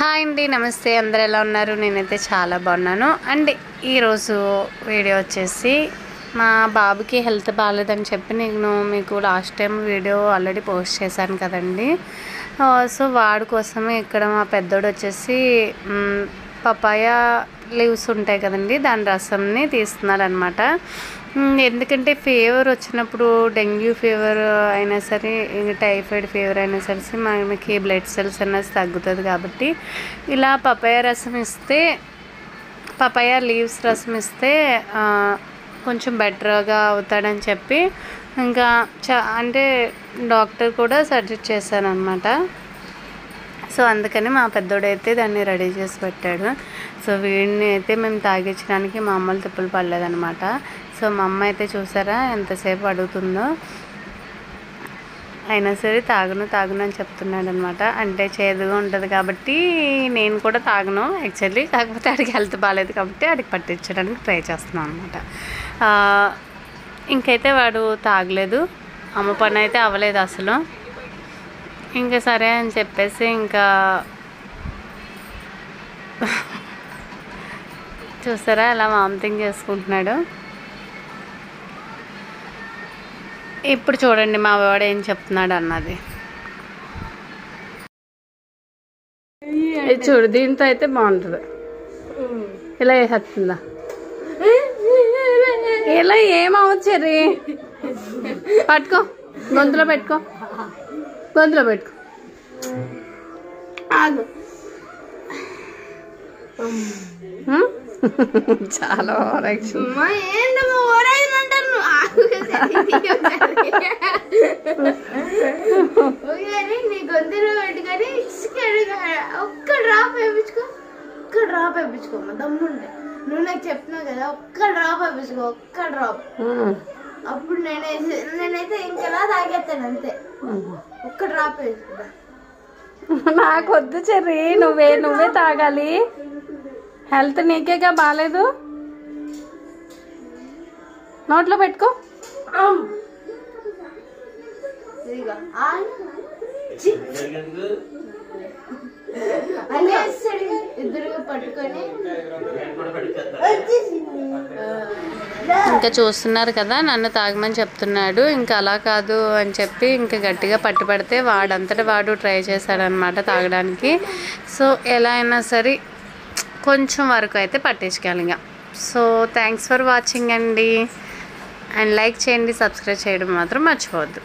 Hi అండి, నమస్తే. అందరు ఎలా ఉన్నారు? నేనైతే చాలా బాగున్నాను. అండ్ ఈరోజు వీడియో వచ్చేసి మా బాబుకి హెల్త్ బాగాలేదని చెప్పి నేను మీకు last time video already post చేశాను కదండి. సో వాడి కోసమే ఇక్కడ మా పెద్దోడు వచ్చేసి పపాయ లీవ్స్ ఉంటాయి కదండి, దాని రసంని తీస్తున్నాడు అనమాట. ఎందుకంటే ఫీవర్ వచ్చినప్పుడు డెంగ్యూ ఫీవర్ అయినా సరే, టైఫాయిడ్ ఫీవర్ అయినా సరే మనకి బ్లడ్ సెల్స్ అనేది తగ్గుతుంది కాబట్టి ఇలా పపాయ రసం ఇస్తే, పపాయ లీవ్స్ రసం ఇస్తే కొంచెం బెటర్గా అవుతాడని చెప్పి ఇంకా అంటే డాక్టర్ కూడా సజెస్ట్ చేశారనమాట. సో అందుకని మా పెద్దోడైతే దాన్ని రెడీ చేసి పెట్టాడు. సో వీడిని అయితే మేము తాగించడానికి మా అమ్మలు తిప్పులు పడలేదనమాట. సో మా అమ్మ అయితే చూసారా ఎంతసేపు అడుగుతుందో, అయినా సరే తాగను అని చెప్తున్నాడు అనమాట. అంటే చేదుగా ఉంటుంది కాబట్టి నేను కూడా తాగను యాక్చువల్లీ, కాకపోతే ఆడికి హెల్త్ బాగాలేదు కాబట్టి ఆడికి పట్టించడానికి ట్రై చేస్తున్నాను అనమాట. ఇంకైతే వాడు తాగలేదు, అమ్మ పని అయితే అవ్వలేదు అసలు. ఇంకా సరే అని చెప్పేసి ఇంకా చూసారా అలా వామిటింగ్ చేసుకుంటున్నాడు. ఇప్పుడు చూడండి మా వాడు ఏం చెప్తున్నాడు అన్నది. చూడు, దీంతో అయితే బాగుంటుంది. ఇలా వేసేస్తుందా? ఇలా ఏమవచ్చరి, పట్టుకో, గొంతులో పెట్టుకో. చాలా ఓవరాక్షన్. నీ గొంతులో పెట్టుకొని ఒక్క డ్రాప్ వేయించుకోమ్మా దమ్ముండే. నువ్వు నాకు చెప్తున్నావు కదా, ఒక్క డ్రాప్ వేయించుకో, ఒక్క డ్రాప్. అప్పుడు నేనైతే ఇంకెలా తాగేస్తాను అంతే. ఒక్క డ్రాప్ వేసుకుంటా. నాకు వద్దు చెర్రీ, నువ్వే తాగాలి. హెల్త్ నీకేగా బాగాలేదు. నోట్లో పెట్టుకో. ఇంకా చూస్తున్నారు కదా, నన్ను తాగమని చెప్తున్నాడు. ఇంకా అలా కాదు అని చెప్పి ఇంకా గట్టిగా పట్టుబడితే వాడంతటా వాడు ట్రై చేశాడనమాట తాగడానికి. సో ఎలా అయినా సరే కొంచెం వరకు అయితే పట్టించుకోవాలి ఇంకా. సో థ్యాంక్స్ ఫర్ వాచింగ్ అండి. అండ్ లైక్ చేయండి, సబ్స్క్రైబ్ చేయడం మాత్రం మర్చిపోవద్దు.